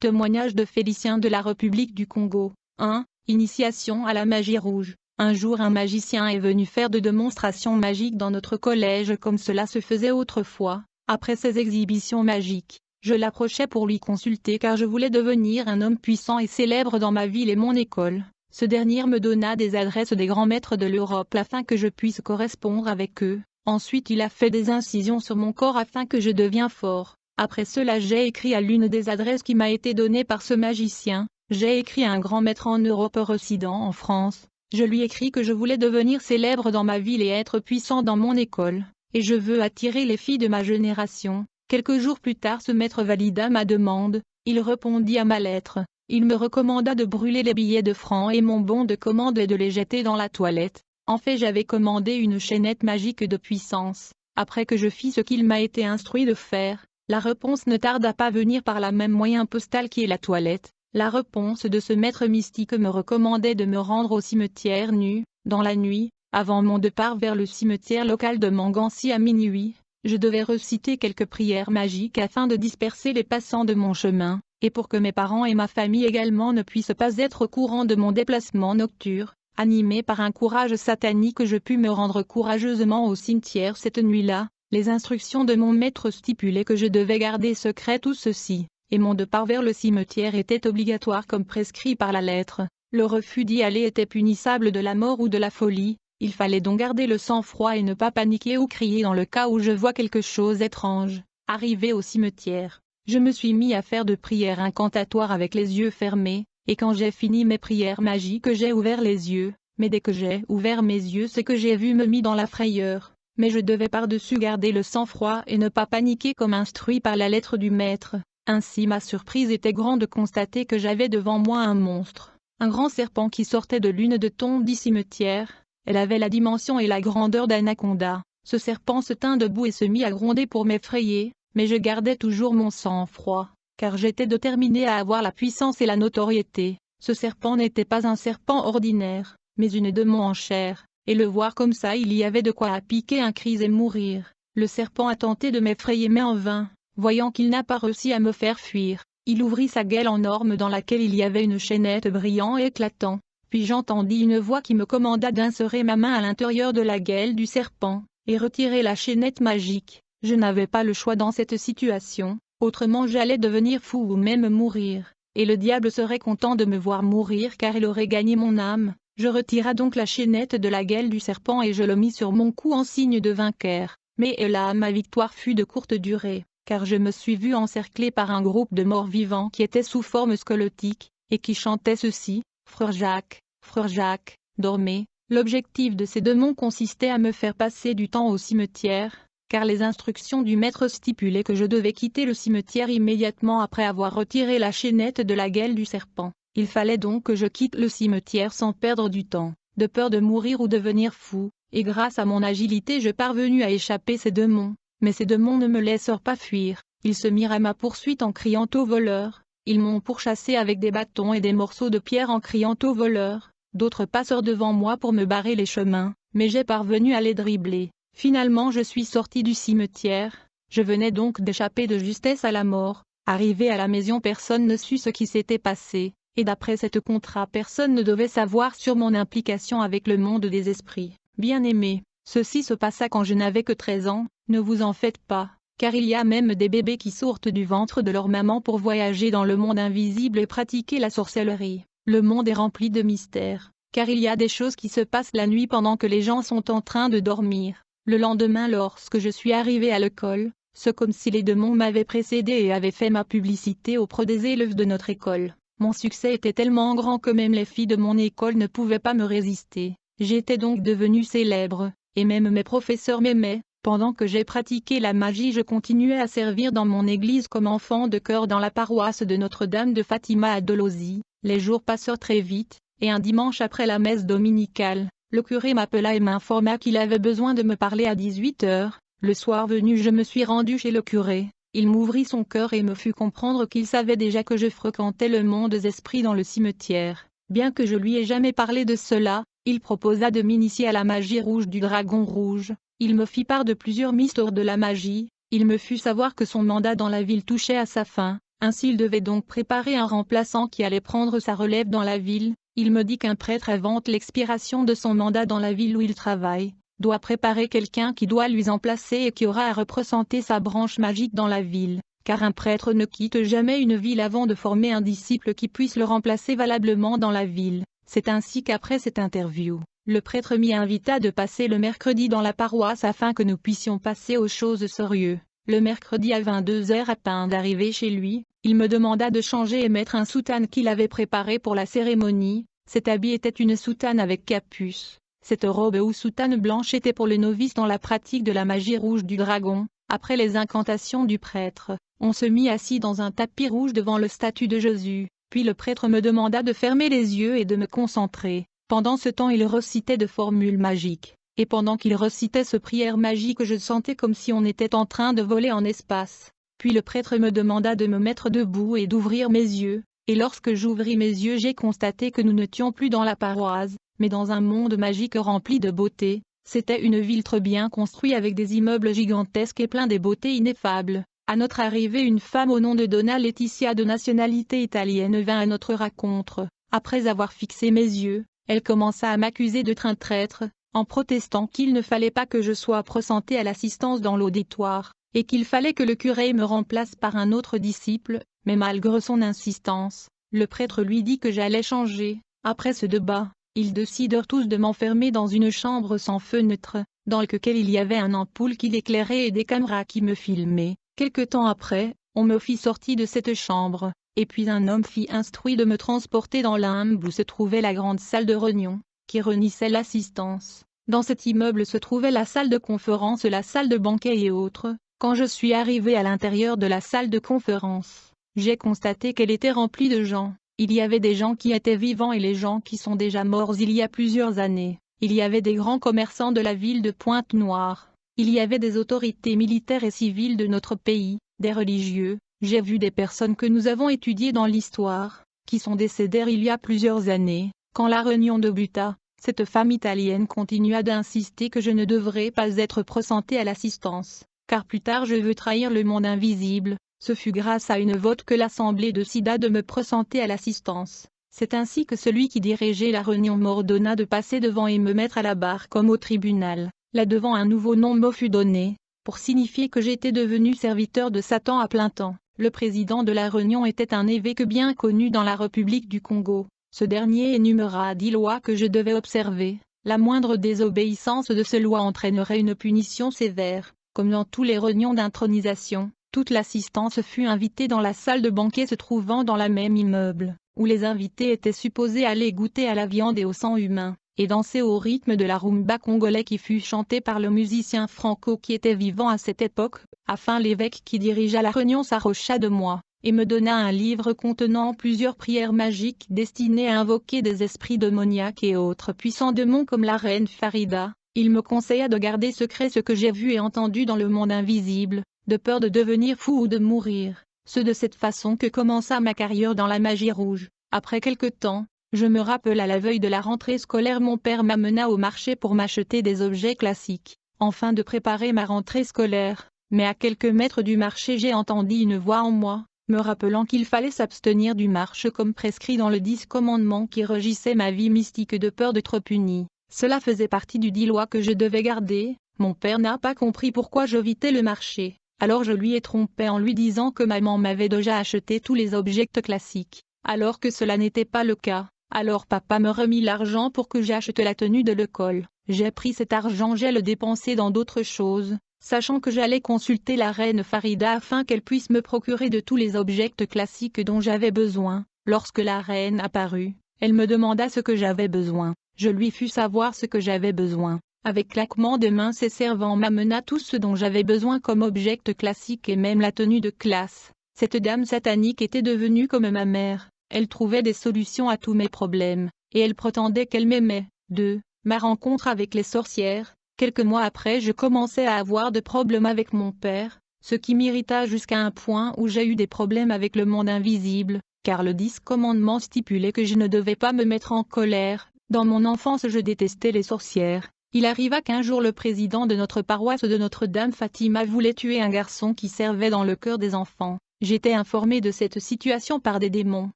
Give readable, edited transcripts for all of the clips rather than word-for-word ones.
Témoignage de Félicien de la République du Congo. 1. Initiation à la magie rouge. Un jour un magicien est venu faire de démonstrations magiques dans notre collège comme cela se faisait autrefois. Après ces exhibitions magiques, je l'approchai pour lui consulter car je voulais devenir un homme puissant et célèbre dans ma ville et mon école. Ce dernier me donna des adresses des grands maîtres de l'Europe afin que je puisse correspondre avec eux. Ensuite il a fait des incisions sur mon corps afin que je devienne fort. Après cela j'ai écrit à l'une des adresses qui m'a été donnée par ce magicien. J'ai écrit à un grand maître en Europe résidant en France. Je lui écris que je voulais devenir célèbre dans ma ville et être puissant dans mon école, et je veux attirer les filles de ma génération. Quelques jours plus tard ce maître valida ma demande, il répondit à ma lettre. Il me recommanda de brûler les billets de francs et mon bon de commande et de les jeter dans la toilette. En fait j'avais commandé une chaînette magique de puissance. Après que je fis ce qu'il m'a été instruit de faire, la réponse ne tarda pas à venir par la même moyen postal qui est la toilette. La réponse de ce maître mystique me recommandait de me rendre au cimetière nu, dans la nuit, avant mon départ vers le cimetière local de Mangancy à minuit. Je devais réciter quelques prières magiques afin de disperser les passants de mon chemin, et pour que mes parents et ma famille également ne puissent pas être au courant de mon déplacement nocturne. Animé par un courage satanique je pus me rendre courageusement au cimetière cette nuit-là. Les instructions de mon maître stipulaient que je devais garder secret tout ceci, et mon départ vers le cimetière était obligatoire comme prescrit par la lettre. Le refus d'y aller était punissable de la mort ou de la folie. Il fallait donc garder le sang-froid et ne pas paniquer ou crier dans le cas où je vois quelque chose d'étrange. Arrivé au cimetière, je me suis mis à faire de prières incantatoires avec les yeux fermés, et quand j'ai fini mes prières magiques j'ai ouvert les yeux, mais dès que j'ai ouvert mes yeux ce que j'ai vu me mit dans la frayeur. Mais je devais par-dessus garder le sang-froid et ne pas paniquer comme instruit par la lettre du maître. Ainsi ma surprise était grande de constater que j'avais devant moi un monstre, un grand serpent qui sortait de l'une des tombes du cimetière. Elle avait la dimension et la grandeur d'un anaconda. Ce serpent se tint debout et se mit à gronder pour m'effrayer, mais je gardais toujours mon sang-froid, car j'étais déterminé à avoir la puissance et la notoriété. Ce serpent n'était pas un serpent ordinaire, mais une démon en chair. Et le voir comme ça il y avait de quoi piquer un cri et mourir. Le serpent a tenté de m'effrayer mais en vain, voyant qu'il n'a pas réussi à me faire fuir. Il ouvrit sa gueule en orme dans laquelle il y avait une chaînette brillant et éclatant. Puis j'entendis une voix qui me commanda d'insérer ma main à l'intérieur de la gueule du serpent, et retirer la chaînette magique. Je n'avais pas le choix dans cette situation, autrement j'allais devenir fou ou même mourir, et le diable serait content de me voir mourir car il aurait gagné mon âme. Je retira donc la chaînette de la gueule du serpent et je le mis sur mon cou en signe de vainqueur. Mais là ma victoire fut de courte durée, car je me suis vu encerclé par un groupe de morts vivants qui étaient sous forme squelettique, et qui chantaient ceci: Frère Jacques, dormez. L'objectif de ces démons consistait à me faire passer du temps au cimetière, car les instructions du maître stipulaient que je devais quitter le cimetière immédiatement après avoir retiré la chaînette de la gueule du serpent. Il fallait donc que je quitte le cimetière sans perdre du temps, de peur de mourir ou devenir fou, et grâce à mon agilité je parvenus à échapper ces démons. Mais ces démons ne me laissèrent pas fuir, ils se mirent à ma poursuite en criant aux voleurs, ils m'ont pourchassé avec des bâtons et des morceaux de pierre en criant aux voleurs. D'autres passèrent devant moi pour me barrer les chemins, mais j'ai parvenu à les dribbler. Finalement je suis sorti du cimetière, je venais donc d'échapper de justesse à la mort. Arrivé à la maison personne ne sut ce qui s'était passé. Et d'après cette contrat personne ne devait savoir sur mon implication avec le monde des esprits. Bien-aimés, ceci se passa quand je n'avais que 13 ans, ne vous en faites pas, car il y a même des bébés qui sortent du ventre de leur maman pour voyager dans le monde invisible et pratiquer la sorcellerie. Le monde est rempli de mystères, car il y a des choses qui se passent la nuit pendant que les gens sont en train de dormir. Le lendemain lorsque je suis arrivé à l'école, c'est comme si les démons m'avaient précédé et avaient fait ma publicité auprès des élèves de notre école. Mon succès était tellement grand que même les filles de mon école ne pouvaient pas me résister. J'étais donc devenu célèbre, et même mes professeurs m'aimaient. Pendant que j'ai pratiqué la magie je continuais à servir dans mon église comme enfant de chœur dans la paroisse de Notre-Dame de Fatima à Dolosie. Les jours passèrent très vite, et un dimanche après la messe dominicale, le curé m'appela et m'informa qu'il avait besoin de me parler à 18 h. Le soir venu je me suis rendu chez le curé. Il m'ouvrit son cœur et me fit comprendre qu'il savait déjà que je fréquentais le monde des esprits dans le cimetière. Bien que je lui ai jamais parlé de cela, il proposa de m'initier à la magie rouge du dragon rouge. Il me fit part de plusieurs mystères de la magie. Il me fit savoir que son mandat dans la ville touchait à sa fin. Ainsi il devait donc préparer un remplaçant qui allait prendre sa relève dans la ville. Il me dit qu'un prêtre invente l'expiration de son mandat dans la ville où il travaille, doit préparer quelqu'un qui doit lui remplacer et qui aura à représenter sa branche magique dans la ville, car un prêtre ne quitte jamais une ville avant de former un disciple qui puisse le remplacer valablement dans la ville. C'est ainsi qu'après cette interview, le prêtre m'y invita de passer le mercredi dans la paroisse afin que nous puissions passer aux choses sérieuses. Le mercredi à 22h à peine d'arriver chez lui, il me demanda de changer et mettre un soutane qu'il avait préparé pour la cérémonie. Cet habit était une soutane avec capuce. Cette robe ou soutane blanche était pour le novice dans la pratique de la magie rouge du dragon. Après les incantations du prêtre, on se mit assis dans un tapis rouge devant le statut de Jésus, puis le prêtre me demanda de fermer les yeux et de me concentrer. Pendant ce temps il récitait de formules magiques. Et pendant qu'il récitait ce prière magique je sentais comme si on était en train de voler en espace. Puis le prêtre me demanda de me mettre debout et d'ouvrir mes yeux, et lorsque j'ouvris mes yeux j'ai constaté que nous n'étions plus dans la paroisse, mais dans un monde magique rempli de beauté. C'était une ville très bien construite avec des immeubles gigantesques et plein de beautés ineffables. À notre arrivée une femme au nom de Donna Laetitia de nationalité italienne vint à notre rencontre. Après avoir fixé mes yeux, elle commença à m'accuser de traître, en protestant qu'il ne fallait pas que je sois présentée à l'assistance dans l'auditoire, et qu'il fallait que le curé me remplace par un autre disciple, mais malgré son insistance, le prêtre lui dit que j'allais changer. Après ce débat, ils décidèrent tous de m'enfermer dans une chambre sans fenêtre, dans laquelle il y avait une ampoule qui l'éclairait et des caméras qui me filmaient. Quelque temps après, on me fit sortir de cette chambre, et puis un homme fit instruit de me transporter dans l'immeuble où se trouvait la grande salle de réunion, qui réunissait l'assistance. Dans cet immeuble se trouvait la salle de conférence, la salle de banquet et autres. Quand je suis arrivé à l'intérieur de la salle de conférence, j'ai constaté qu'elle était remplie de gens. Il y avait des gens qui étaient vivants et les gens qui sont déjà morts il y a plusieurs années. Il y avait des grands commerçants de la ville de Pointe-Noire. Il y avait des autorités militaires et civiles de notre pays, des religieux. J'ai vu des personnes que nous avons étudiées dans l'histoire, qui sont décédées il y a plusieurs années. Quand la réunion débuta, cette femme italienne continua d'insister que je ne devrais pas être présentée à l'assistance, car plus tard je veux trahir le monde invisible. Ce fut grâce à une vote que l'Assemblée décida de me présenter à l'assistance. C'est ainsi que celui qui dirigeait la réunion m'ordonna de passer devant et me mettre à la barre comme au tribunal. Là-devant un nouveau nom me fut donné, pour signifier que j'étais devenu serviteur de Satan à plein temps. Le président de la réunion était un évêque bien connu dans la République du Congo. Ce dernier énuméra 10 lois que je devais observer. La moindre désobéissance de ces lois entraînerait une punition sévère. Comme dans tous les réunions d'intronisation, toute l'assistance fut invitée dans la salle de banquet se trouvant dans la même immeuble, où les invités étaient supposés aller goûter à la viande et au sang humain, et danser au rythme de la rumba congolais qui fut chantée par le musicien Franco qui était vivant à cette époque. Afin l'évêque qui dirigea la réunion s'approcha de moi, et me donna un livre contenant plusieurs prières magiques destinées à invoquer des esprits démoniaques et autres puissants démons comme la reine Farida. Il me conseilla de garder secret ce que j'ai vu et entendu dans le monde invisible, de peur de devenir fou ou de mourir. C'est de cette façon que commença ma carrière dans la magie rouge. Après quelque temps, je me rappelle à la veille de la rentrée scolaire mon père m'amena au marché pour m'acheter des objets classiques, afin de préparer ma rentrée scolaire. Mais à quelques mètres du marché j'ai entendu une voix en moi, me rappelant qu'il fallait s'abstenir du marche comme prescrit dans le 10 commandements qui régissaient ma vie mystique de peur d'être puni. Cela faisait partie du 10 lois que je devais garder. Mon père n'a pas compris pourquoi j'évitais le marché. Alors je lui ai trompé en lui disant que maman m'avait déjà acheté tous les objets classiques, alors que cela n'était pas le cas. Alors papa me remit l'argent pour que j'achète la tenue de l'école. J'ai pris cet argent, j'ai le dépensé dans d'autres choses, sachant que j'allais consulter la reine Farida afin qu'elle puisse me procurer de tous les objets classiques dont j'avais besoin. Lorsque la reine apparut, elle me demanda ce que j'avais besoin. Je lui fus savoir ce que j'avais besoin. Avec claquement de mains ses servants m'amena tout ce dont j'avais besoin comme objet classique et même la tenue de classe. Cette dame satanique était devenue comme ma mère, elle trouvait des solutions à tous mes problèmes, et elle prétendait qu'elle m'aimait. 2. Ma rencontre avec les sorcières. Quelques mois après je commençais à avoir de problèmes avec mon père, ce qui m'irrita jusqu'à un point où j'ai eu des problèmes avec le monde invisible, car le 10 commandement stipulait que je ne devais pas me mettre en colère. Dans mon enfance je détestais les sorcières. Il arriva qu'un jour le président de notre paroisse de Notre-Dame Fatima voulait tuer un garçon qui servait dans le chœur des enfants. J'étais informé de cette situation par des démons,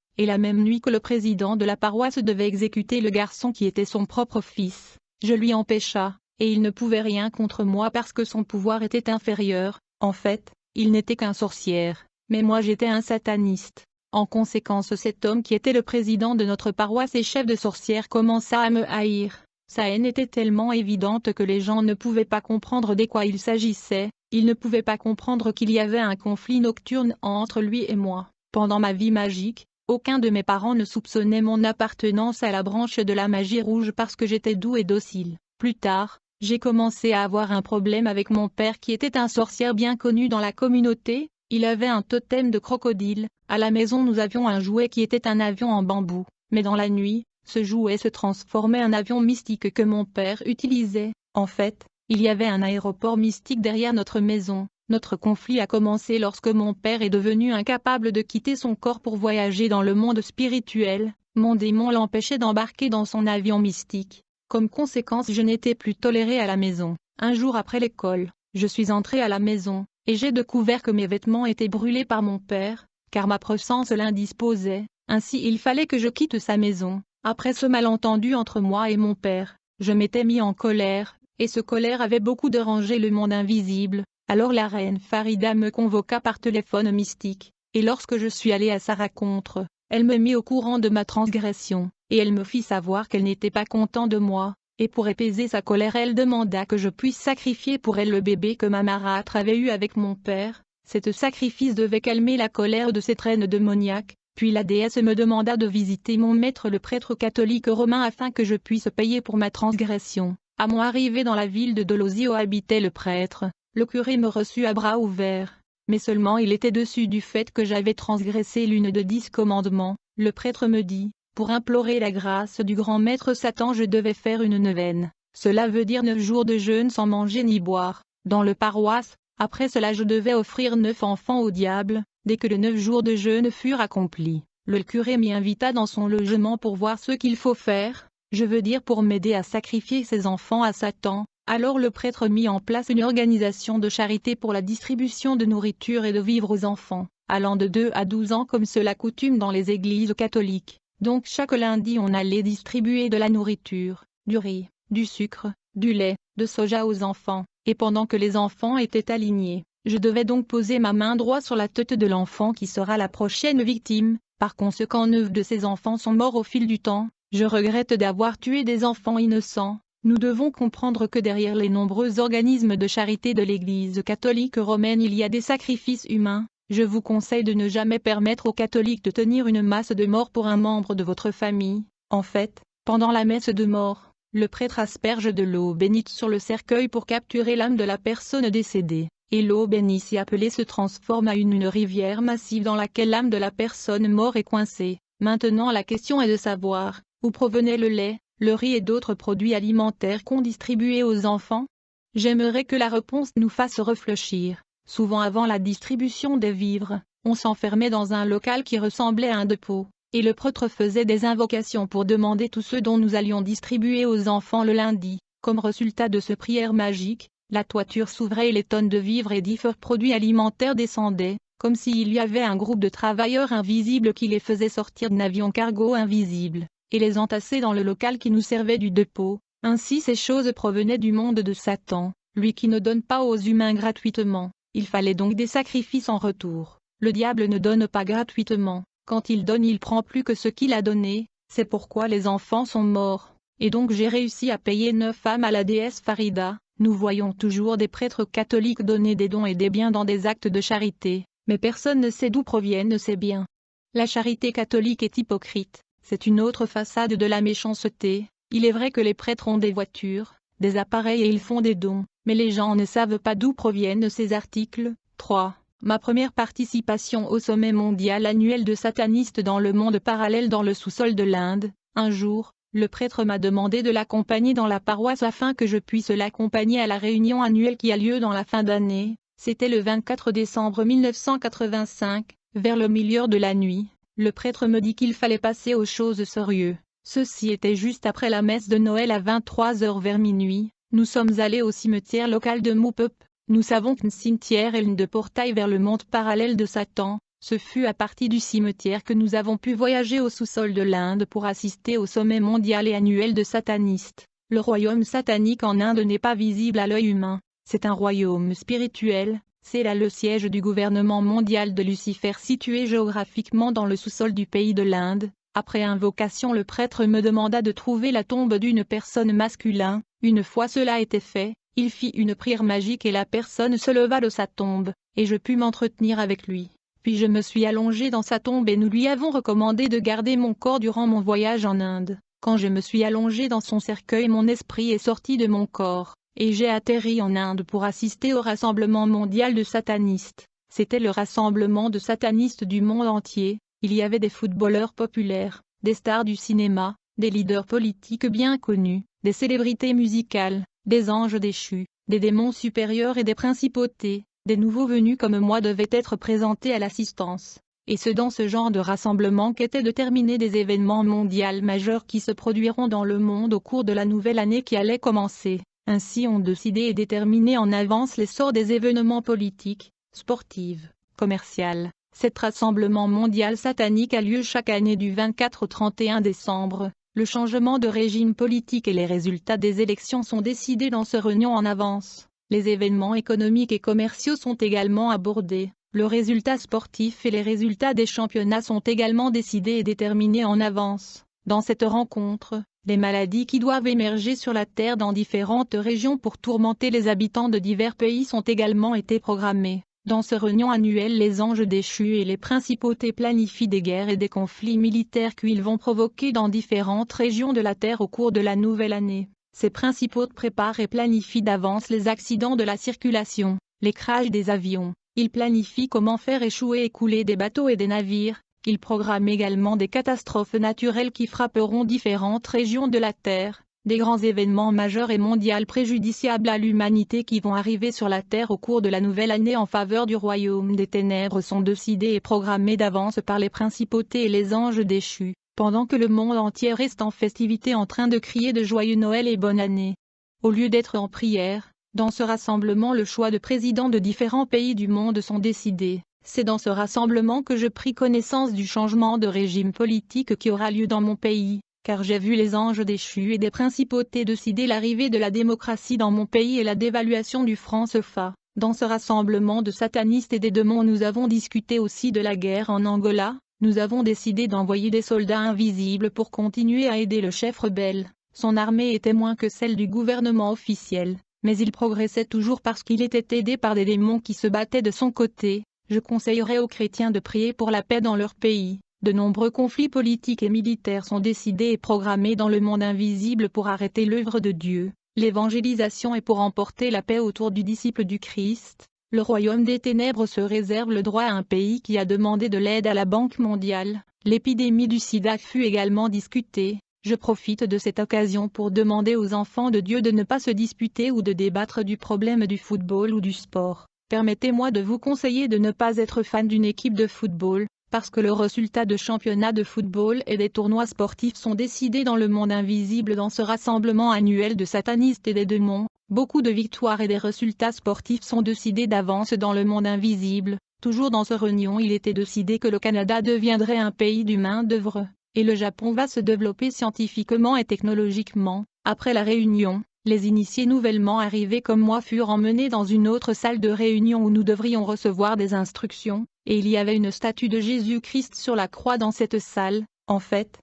et la même nuit que le président de la paroisse devait exécuter le garçon qui était son propre fils, je lui empêcha, et il ne pouvait rien contre moi parce que son pouvoir était inférieur. En fait, il n'était qu'un sorcière, mais moi j'étais un sataniste. En conséquence, cet homme qui était le président de notre paroisse et chef de sorcières commença à me haïr. Sa haine était tellement évidente que les gens ne pouvaient pas comprendre de quoi il s'agissait, ils ne pouvaient pas comprendre qu'il y avait un conflit nocturne entre lui et moi. Pendant ma vie magique, aucun de mes parents ne soupçonnait mon appartenance à la branche de la magie rouge parce que j'étais doux et docile. Plus tard, j'ai commencé à avoir un problème avec mon père qui était un sorcier bien connu dans la communauté. Il avait un totem de crocodile. À la maison nous avions un jouet qui était un avion en bambou, mais dans la nuit, ce jouet se transformait en avion mystique que mon père utilisait. En fait, il y avait un aéroport mystique derrière notre maison. Notre conflit a commencé lorsque mon père est devenu incapable de quitter son corps pour voyager dans le monde spirituel. Mon démon l'empêchait d'embarquer dans son avion mystique. Comme conséquence, je n'étais plus tolérée à la maison. Un jour après l'école, je suis entrée à la maison, et j'ai découvert que mes vêtements étaient brûlés par mon père, car ma présence l'indisposait. Ainsi il fallait que je quitte sa maison. Après ce malentendu entre moi et mon père, je m'étais mis en colère, et ce colère avait beaucoup dérangé le monde invisible. Alors la reine Farida me convoqua par téléphone mystique, et lorsque je suis allée à sa rencontre, elle me mit au courant de ma transgression, et elle me fit savoir qu'elle n'était pas contente de moi, et pour apaiser sa colère elle demanda que je puisse sacrifier pour elle le bébé que ma marâtre avait eu avec mon père. Cet sacrifice devait calmer la colère de cette reine démoniaque. Puis la déesse me demanda de visiter mon maître le prêtre catholique romain afin que je puisse payer pour ma transgression. À mon arrivée dans la ville de Dolosio habitait le prêtre. Le curé me reçut à bras ouverts, mais seulement il était déçu du fait que j'avais transgressé l'une de 10 commandements. Le prêtre me dit, pour implorer la grâce du grand maître Satan je devais faire une neuvaine. Cela veut dire 9 jours de jeûne sans manger ni boire. Dans le paroisse, après cela je devais offrir 9 enfants au diable. Dès que les 9 jours de jeûne furent accomplis, le curé m'y invita dans son logement pour voir ce qu'il faut faire, je veux dire pour m'aider à sacrifier ses enfants à Satan. Alors le prêtre mit en place une organisation de charité pour la distribution de nourriture et de vivres aux enfants, allant de 2 à 12 ans comme cela coutume dans les églises catholiques. Donc chaque lundi on allait distribuer de la nourriture, du riz, du sucre, du lait, de soja aux enfants, et pendant que les enfants étaient alignés, je devais donc poser ma main droite sur la tête de l'enfant qui sera la prochaine victime. Par conséquent 9 de ces enfants sont morts au fil du temps. Je regrette d'avoir tué des enfants innocents. Nous devons comprendre que derrière les nombreux organismes de charité de l'Église catholique romaine il y a des sacrifices humains. Je vous conseille de ne jamais permettre aux catholiques de tenir une masse de mort pour un membre de votre famille. En fait, pendant la messe de mort, le prêtre asperge de l'eau bénite sur le cercueil pour capturer l'âme de la personne décédée, et l'eau bénite si appelée se transforme à une rivière massive dans laquelle l'âme de la personne morte est coincée. Maintenant la question est de savoir, où provenait le lait, le riz et d'autres produits alimentaires qu'on distribuait aux enfants? J'aimerais que la réponse nous fasse réfléchir. Souvent avant la distribution des vivres, on s'enfermait dans un local qui ressemblait à un dépôt, et le prêtre faisait des invocations pour demander tout ce dont nous allions distribuer aux enfants le lundi. Comme résultat de ce prière magique, la toiture s'ouvrait et les tonnes de vivres et différents produits alimentaires descendaient, comme s'il y avait un groupe de travailleurs invisibles qui les faisait sortir d'un avion cargo invisible, et les entasser dans le local qui nous servait du dépôt. Ainsi ces choses provenaient du monde de Satan, lui qui ne donne pas aux humains gratuitement. Il fallait donc des sacrifices en retour. Le diable ne donne pas gratuitement. Quand il donne il prend plus que ce qu'il a donné. C'est pourquoi les enfants sont morts. Et donc j'ai réussi à payer 9 femmes à la déesse Farida. Nous voyons toujours des prêtres catholiques donner des dons et des biens dans des actes de charité, mais personne ne sait d'où proviennent ces biens. La charité catholique est hypocrite. C'est une autre façade de la méchanceté. Il est vrai que les prêtres ont des voitures, des appareils et ils font des dons, mais les gens ne savent pas d'où proviennent ces articles. 3. Ma première participation au sommet mondial annuel de satanistes dans le monde parallèle dans le sous-sol de l'Inde. Un jour, le prêtre m'a demandé de l'accompagner dans la paroisse afin que je puisse l'accompagner à la réunion annuelle qui a lieu dans la fin d'année. C'était le 24 décembre 1985, vers le milieu de la nuit. Le prêtre me dit qu'il fallait passer aux choses sérieuses. Ceci était juste après la messe de Noël à 23h vers minuit. Nous sommes allés au cimetière local de Moupep. Nous savons qu'un cimetière est l'une de portail vers le monde parallèle de Satan. Ce fut à partir du cimetière que nous avons pu voyager au sous-sol de l'Inde pour assister au sommet mondial et annuel de satanistes. Le royaume satanique en Inde n'est pas visible à l'œil humain, c'est un royaume spirituel, c'est là le siège du gouvernement mondial de Lucifer situé géographiquement dans le sous-sol du pays de l'Inde. Après invocation, le prêtre me demanda de trouver la tombe d'une personne masculine. Une fois cela était fait, il fit une prière magique et la personne se leva de sa tombe, et je pus m'entretenir avec lui. Puis je me suis allongé dans sa tombe et nous lui avons recommandé de garder mon corps durant mon voyage en Inde. Quand je me suis allongé dans son cercueil, mon esprit est sorti de mon corps, et j'ai atterri en Inde pour assister au rassemblement mondial de satanistes. C'était le rassemblement de satanistes du monde entier. Il y avait des footballeurs populaires, des stars du cinéma, des leaders politiques bien connus, des célébrités musicales, des anges déchus, des démons supérieurs et des principautés. Des nouveaux venus comme moi devaient être présentés à l'assistance. Et c'est dans ce genre de rassemblement qu'étaient déterminés des événements mondiaux majeurs qui se produiront dans le monde au cours de la nouvelle année qui allait commencer. Ainsi on décidé et déterminé en avance l'essor des événements politiques, sportifs, commerciaux. Cet rassemblement mondial satanique a lieu chaque année du 24 au 31 décembre. Le changement de régime politique et les résultats des élections sont décidés dans ce réunion en avance. Les événements économiques et commerciaux sont également abordés. Le résultat sportif et les résultats des championnats sont également décidés et déterminés en avance. Dans cette rencontre, les maladies qui doivent émerger sur la Terre dans différentes régions pour tourmenter les habitants de divers pays sont également été programmées. Dans ce réunion annuelle, les anges déchus et les principautés planifient des guerres et des conflits militaires qu'ils vont provoquer dans différentes régions de la Terre au cours de la nouvelle année. Ces principautés préparent et planifient d'avance les accidents de la circulation, les crashs des avions. Ils planifient comment faire échouer et couler des bateaux et des navires. Ils programment également des catastrophes naturelles qui frapperont différentes régions de la Terre. Des grands événements majeurs et mondiaux préjudiciables à l'humanité qui vont arriver sur la Terre au cours de la nouvelle année en faveur du royaume des ténèbres sont décidés et programmés d'avance par les principautés et les anges déchus, pendant que le monde entier reste en festivité en train de crier de joyeux Noël et bonne année. Au lieu d'être en prière, dans ce rassemblement le choix de présidents de différents pays du monde sont décidés. C'est dans ce rassemblement que je pris connaissance du changement de régime politique qui aura lieu dans mon pays. Car j'ai vu les anges déchus et des principautés décider l'arrivée de la démocratie dans mon pays et la dévaluation du franc CFA. Dans ce rassemblement de satanistes et des démons nous avons discuté aussi de la guerre en Angola. Nous avons décidé d'envoyer des soldats invisibles pour continuer à aider le chef rebelle. Son armée était moins que celle du gouvernement officiel, mais il progressait toujours parce qu'il était aidé par des démons qui se battaient de son côté. Je conseillerais aux chrétiens de prier pour la paix dans leur pays. De nombreux conflits politiques et militaires sont décidés et programmés dans le monde invisible pour arrêter l'œuvre de Dieu. L'évangélisation est pour emporter la paix autour du disciple du Christ. Le royaume des ténèbres se réserve le droit à un pays qui a demandé de l'aide à la Banque mondiale. L'épidémie du sida fut également discutée. Je profite de cette occasion pour demander aux enfants de Dieu de ne pas se disputer ou de débattre du problème du football ou du sport. Permettez-moi de vous conseiller de ne pas être fan d'une équipe de football. Parce que le résultat de championnats de football et des tournois sportifs sont décidés dans le monde invisible dans ce rassemblement annuel de satanistes et des démons, beaucoup de victoires et des résultats sportifs sont décidés d'avance dans le monde invisible. Toujours dans ce réunion il était décidé que le Canada deviendrait un pays du main-d'œuvre, et le Japon va se développer scientifiquement et technologiquement. Après la réunion, les initiés nouvellement arrivés comme moi furent emmenés dans une autre salle de réunion où nous devrions recevoir des instructions, et il y avait une statue de Jésus-Christ sur la croix dans cette salle. En fait,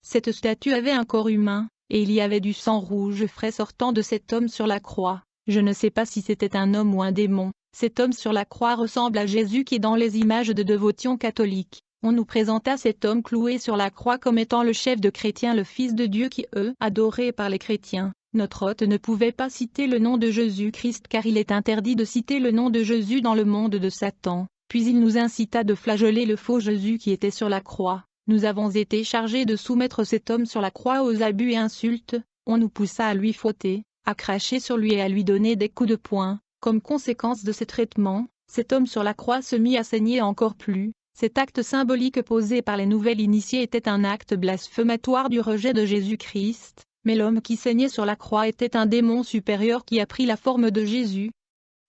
cette statue avait un corps humain, et il y avait du sang rouge frais sortant de cet homme sur la croix. Je ne sais pas si c'était un homme ou un démon. Cet homme sur la croix ressemble à Jésus qui est dans les images de dévotion catholique. On nous présenta cet homme cloué sur la croix comme étant le chef de chrétiens, le Fils de Dieu qui est adoré par les chrétiens. Notre hôte ne pouvait pas citer le nom de Jésus-Christ car il est interdit de citer le nom de Jésus dans le monde de Satan. Puis il nous incita de flageller le faux Jésus qui était sur la croix. Nous avons été chargés de soumettre cet homme sur la croix aux abus et insultes. On nous poussa à lui fouetter, à cracher sur lui et à lui donner des coups de poing. Comme conséquence de ces traitements, cet homme sur la croix se mit à saigner encore plus. Cet acte symbolique posé par les nouvelles initiées était un acte blasphématoire du rejet de Jésus-Christ. Mais l'homme qui saignait sur la croix était un démon supérieur qui a pris la forme de Jésus.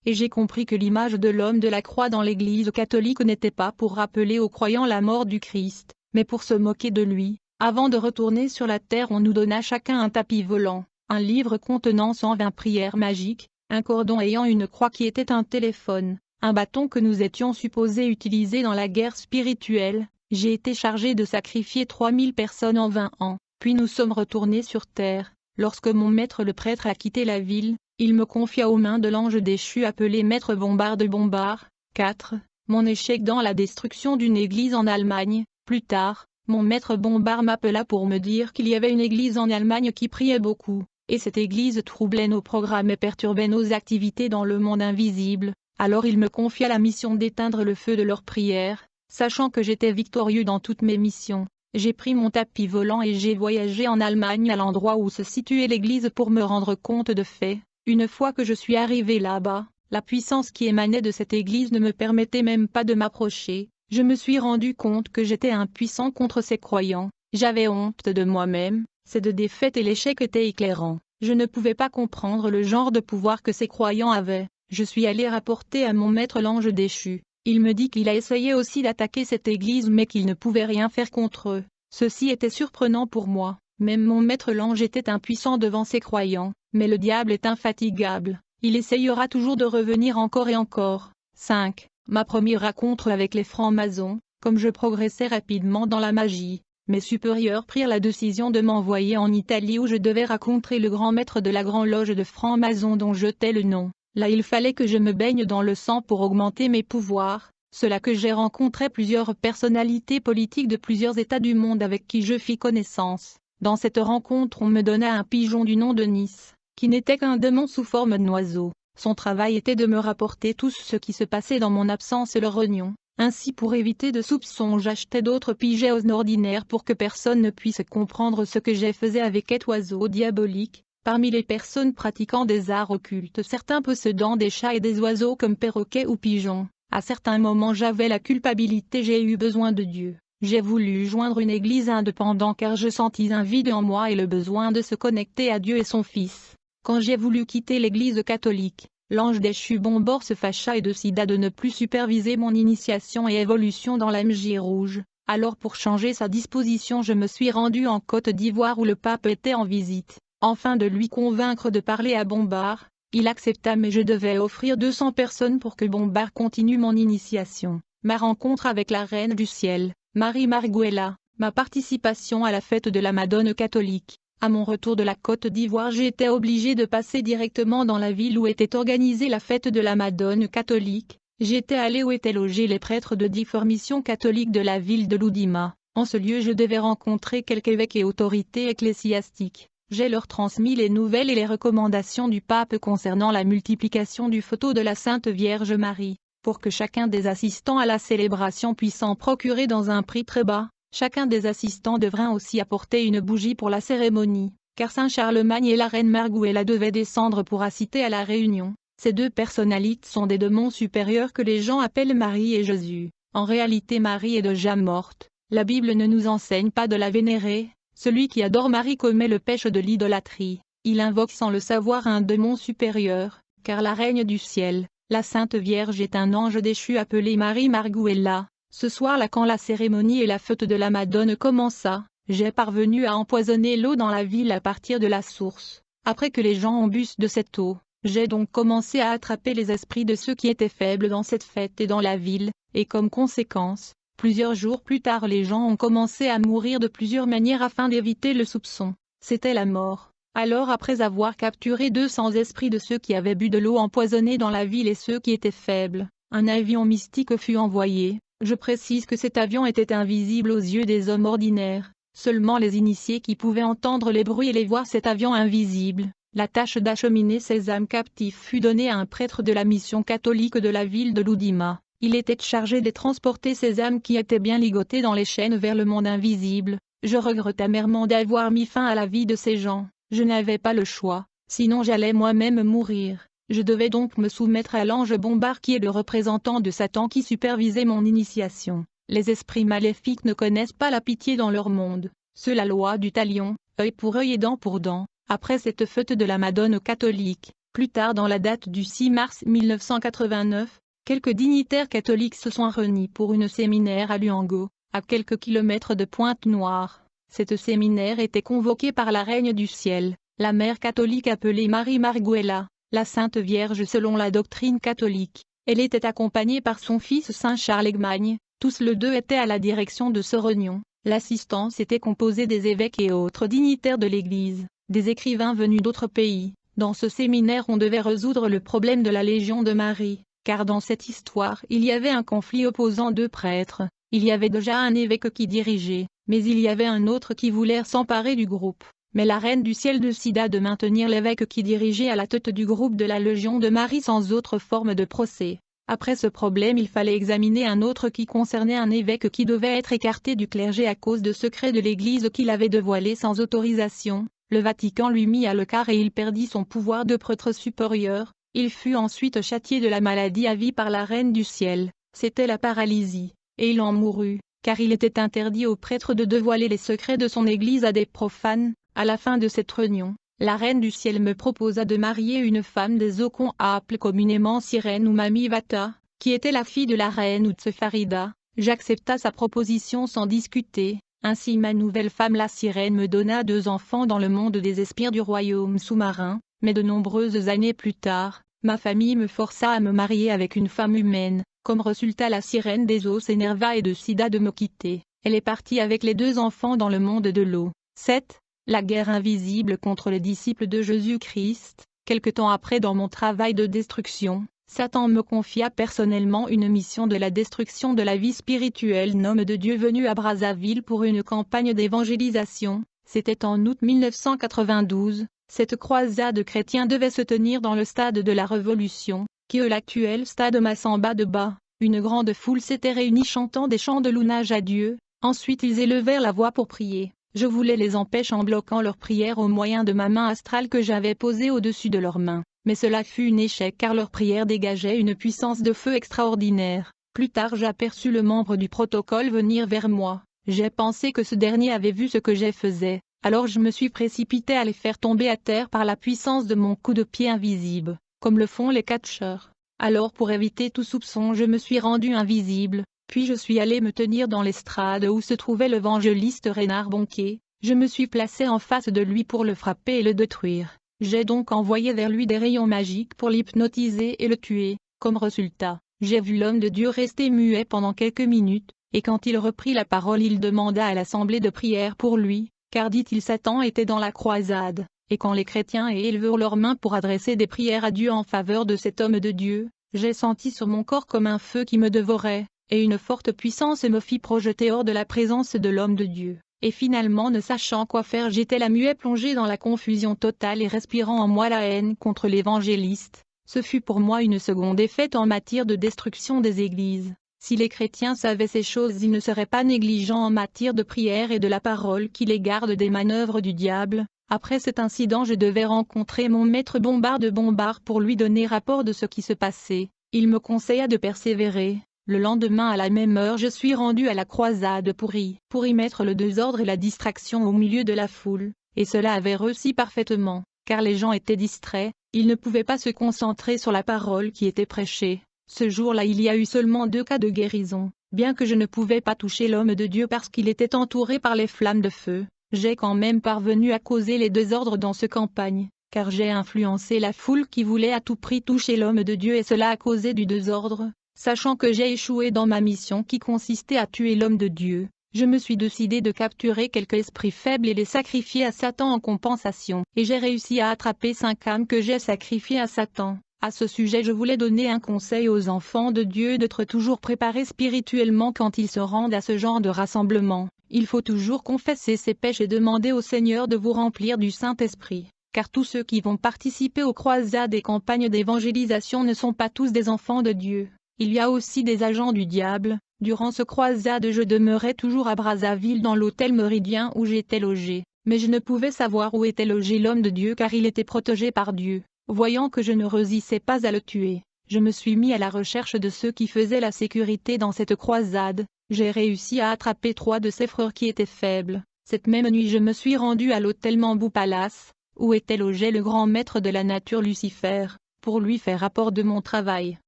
et j'ai compris que l'image de l'homme de la croix dans l'Église catholique n'était pas pour rappeler aux croyants la mort du Christ, mais pour se moquer de lui. Avant de retourner sur la terre, on nous donna chacun un tapis volant, un livre contenant 120 prières magiques, un cordon ayant une croix qui était un téléphone, un bâton que nous étions supposés utiliser dans la guerre spirituelle. J'ai été chargé de sacrifier 3000 personnes en 20 ans, puis nous sommes retournés sur terre. Lorsque mon maître le prêtre a quitté la ville, il me confia aux mains de l'ange déchu appelé Maître Bombard de Bombard. 4. Mon échec dans la destruction d'une église en Allemagne. Plus tard, mon maître Bombard m'appela pour me dire qu'il y avait une église en Allemagne qui priait beaucoup, et cette église troublait nos programmes et perturbait nos activités dans le monde invisible. Alors il me confia la mission d'éteindre le feu de leurs prières. Sachant que j'étais victorieux dans toutes mes missions, j'ai pris mon tapis volant et j'ai voyagé en Allemagne à l'endroit où se situait l'église pour me rendre compte de faits. Une fois que je suis arrivé là-bas, la puissance qui émanait de cette église ne me permettait même pas de m'approcher. Je me suis rendu compte que j'étais impuissant contre ces croyants. J'avais honte de moi-même, cette défaite et l'échec étaient éclairants. Je ne pouvais pas comprendre le genre de pouvoir que ces croyants avaient. Je suis allé rapporter à mon maître l'ange déchu. Il me dit qu'il a essayé aussi d'attaquer cette église mais qu'il ne pouvait rien faire contre eux. Ceci était surprenant pour moi. Même mon maître l'ange était impuissant devant ses croyants, mais le diable est infatigable. Il essayera toujours de revenir encore et encore. 5. Ma première rencontre avec les francs-maçons. Comme je progressais rapidement dans la magie, mes supérieurs prirent la décision de m'envoyer en Italie où je devais rencontrer le grand maître de la grande loge de francs-maçons dont je tais le nom. Là il fallait que je me baigne dans le sang pour augmenter mes pouvoirs. C'est là que j'ai rencontré plusieurs personnalités politiques de plusieurs États du monde avec qui je fis connaissance. Dans cette rencontre on me donna un pigeon du nom de Nice, qui n'était qu'un démon sous forme d'oiseau. Son travail était de me rapporter tout ce qui se passait dans mon absence et le rognon. Ainsi pour éviter de soupçons j'achetais d'autres pigeons ordinaires pour que personne ne puisse comprendre ce que je faisais avec cet oiseau diabolique. Parmi les personnes pratiquant des arts occultes, certains possédant des chats et des oiseaux comme perroquets ou pigeons. À certains moments j'avais la culpabilité, j'ai eu besoin de Dieu. J'ai voulu joindre une église indépendante car je sentis un vide en moi et le besoin de se connecter à Dieu et son Fils. Quand j'ai voulu quitter l'église catholique, l'ange déchu Bombard se fâcha et décida de ne plus superviser mon initiation et évolution dans la magie rouge. Alors pour changer sa disposition je me suis rendu en Côte d'Ivoire où le pape était en visite. Afin de lui convaincre de parler à Bombard, il accepta mais je devais offrir 200 personnes pour que Bombard continue mon initiation. Ma rencontre avec la Reine du Ciel, Marie Marguela, ma participation à la fête de la Madone catholique. À mon retour de la Côte d'Ivoire j'ai été obligé de passer directement dans la ville où était organisée la fête de la Madone catholique. J'étais allé où étaient logés les prêtres de différentes missions catholiques de la ville de Loudima. En ce lieu je devais rencontrer quelques évêques et autorités ecclésiastiques. J'ai leur transmis les nouvelles et les recommandations du pape concernant la multiplication du photo de la Sainte Vierge Marie, pour que chacun des assistants à la célébration puisse en procurer dans un prix très bas. Chacun des assistants devrait aussi apporter une bougie pour la cérémonie, car Saint Charlemagne et la reine Marguela devaient descendre pour assister à la réunion. Ces deux personnalités sont des démons supérieurs que les gens appellent Marie et Jésus. En réalité Marie est déjà morte. La Bible ne nous enseigne pas de la vénérer. Celui qui adore Marie commet le péché de l'idolâtrie. Il invoque sans le savoir un démon supérieur, car la Reine du Ciel, la Sainte Vierge est un ange déchu appelé Marie Marguela. Ce soir-là quand la cérémonie et la fête de la Madone commença, j'ai parvenu à empoisonner l'eau dans la ville à partir de la source. Après que les gens ont bu de cette eau, j'ai donc commencé à attraper les esprits de ceux qui étaient faibles dans cette fête et dans la ville, et comme conséquence, plusieurs jours plus tard les gens ont commencé à mourir de plusieurs manières afin d'éviter le soupçon. C'était la mort. Alors après avoir capturé 200 esprits de ceux qui avaient bu de l'eau empoisonnée dans la ville et ceux qui étaient faibles, un avion mystique fut envoyé. Je précise que cet avion était invisible aux yeux des hommes ordinaires. Seulement les initiés qui pouvaient entendre les bruits et les voir cet avion invisible. La tâche d'acheminer ces âmes captives fut donnée à un prêtre de la mission catholique de la ville de Loudima. Il était chargé de transporter ces âmes qui étaient bien ligotées dans les chaînes vers le monde invisible. Je regrette amèrement d'avoir mis fin à la vie de ces gens. Je n'avais pas le choix, sinon j'allais moi-même mourir. Je devais donc me soumettre à l'ange Bombard qui est le représentant de Satan qui supervisait mon initiation. Les esprits maléfiques ne connaissent pas la pitié dans leur monde. C'est la loi du talion, œil pour œil et dent pour dent. Après cette fête de la Madone catholique, Plus tard dans la date du 6 mars 1989, quelques dignitaires catholiques se sont réunis pour une séminaire à Luango, à quelques kilomètres de Pointe-Noire. Cette séminaire était convoquée par la Reine du Ciel, la mère catholique appelée Marie Marguela, la Sainte Vierge selon la doctrine catholique. Elle était accompagnée par son fils Saint Charlemagne, tous les deux étaient à la direction de ce réunion. L'assistance était composée des évêques et autres dignitaires de l'Église, des écrivains venus d'autres pays. Dans ce séminaire on devait résoudre le problème de la Légion de Marie, car dans cette histoire il y avait un conflit opposant deux prêtres. Il y avait déjà un évêque qui dirigeait, mais il y avait un autre qui voulait s'emparer du groupe. Mais la Reine du Ciel décida de maintenir l'évêque qui dirigeait à la tête du groupe de la Légion de Marie sans autre forme de procès. Après ce problème il fallait examiner un autre qui concernait un évêque qui devait être écarté du clergé à cause de secrets de l'Église qu'il avait dévoilés sans autorisation. Le Vatican lui mit à l'écart et il perdit son pouvoir de prêtre supérieur. Il fut ensuite châtié de la maladie à vie par la Reine du Ciel, c'était la paralysie, et il en mourut, car il était interdit aux prêtres de dévoiler les secrets de son Église à des profanes. À la fin de cette réunion, la Reine du Ciel me proposa de marier une femme des Ocons appelée communément Sirène ou Mamie Vata, qui était la fille de la reine Utsefarida. J'accepta sa proposition sans discuter, ainsi ma nouvelle femme la Sirène me donna 2 enfants dans le monde des esprits du royaume sous-marin, mais de nombreuses années plus tard, ma famille me força à me marier avec une femme humaine. Comme résultat la Sirène des eaux s'énerva et décida de me quitter. Elle est partie avec les 2 enfants dans le monde de l'eau. 7. La guerre invisible contre les disciples de Jésus-Christ. Quelque temps après dans mon travail de destruction, Satan me confia personnellement une mission de la destruction de la vie spirituelle. Homme de Dieu venu à Brazzaville pour une campagne d'évangélisation. C'était en août 1992. Cette croisade chrétienne devait se tenir dans le stade de la Révolution, qui est l'actuel stade Massamba de Bas. Une grande foule s'était réunie chantant des chants de louange à Dieu. Ensuite ils élevèrent la voix pour prier. Je voulais les empêcher en bloquant leur prière au moyen de ma main astrale que j'avais posée au-dessus de leurs mains. Mais cela fut un échec car leur prière dégageait une puissance de feu extraordinaire. Plus tard j'aperçus le membre du protocole venir vers moi. J'ai pensé que ce dernier avait vu ce que j'ai faisais. Alors je me suis précipité à les faire tomber à terre par la puissance de mon coup de pied invisible, comme le font les catcheurs. Alors pour éviter tout soupçon je me suis rendu invisible. Puis je suis allé me tenir dans l'estrade où se trouvait l'évangéliste Reinhard Bonnke. Je me suis placé en face de lui pour le frapper et le détruire. J'ai donc envoyé vers lui des rayons magiques pour l'hypnotiser et le tuer. Comme résultat, j'ai vu l'homme de Dieu rester muet pendant quelques minutes, et quand il reprit la parole il demanda à l'assemblée de prière pour lui, car dit-il Satan était dans la croisade, et quand les chrétiens élevèrent leurs mains pour adresser des prières à Dieu en faveur de cet homme de Dieu, j'ai senti sur mon corps comme un feu qui me dévorait. Et une forte puissance me fit projeter hors de la présence de l'homme de Dieu. Et finalement ne sachant quoi faire j'étais la muet plongé dans la confusion totale et respirant en moi la haine contre l'évangéliste. Ce fut pour moi une seconde défaite en matière de destruction des églises. Si les chrétiens savaient ces choses ils ne seraient pas négligents en matière de prière et de la parole qui les garde des manœuvres du diable. Après cet incident je devais rencontrer mon maître Bombard de Bombard pour lui donner rapport de ce qui se passait. Il me conseilla de persévérer. Le lendemain à la même heure je suis rendu à la croisade pour y mettre le désordre et la distraction au milieu de la foule, et cela avait réussi parfaitement, car les gens étaient distraits, ils ne pouvaient pas se concentrer sur la parole qui était prêchée. Ce jour-là il y a eu seulement 2 cas de guérison, bien que je ne pouvais pas toucher l'homme de Dieu parce qu'il était entouré par les flammes de feu, j'ai quand même parvenu à causer les désordres dans ce campagne, car j'ai influencé la foule qui voulait à tout prix toucher l'homme de Dieu et cela a causé du désordre. Sachant que j'ai échoué dans ma mission qui consistait à tuer l'homme de Dieu, je me suis décidé de capturer quelques esprits faibles et les sacrifier à Satan en compensation. Et j'ai réussi à attraper 5 âmes que j'ai sacrifiées à Satan. À ce sujet je voulais donner un conseil aux enfants de Dieu d'être toujours préparés spirituellement quand ils se rendent à ce genre de rassemblement. Il faut toujours confesser ses péchés et demander au Seigneur de vous remplir du Saint-Esprit. Car tous ceux qui vont participer aux croisades et campagnes d'évangélisation ne sont pas tous des enfants de Dieu. Il y a aussi des agents du diable. Durant ce croisade je demeurais toujours à Brazzaville dans l'hôtel Méridien où j'étais logé, mais je ne pouvais savoir où était logé l'homme de Dieu car il était protégé par Dieu. Voyant que je ne résistais pas à le tuer, je me suis mis à la recherche de ceux qui faisaient la sécurité dans cette croisade. J'ai réussi à attraper 3 de ses frères qui étaient faibles. Cette même nuit je me suis rendu à l'hôtel Mambou Palace, où était logé le grand maître de la nature Lucifer, pour lui faire rapport de mon travail.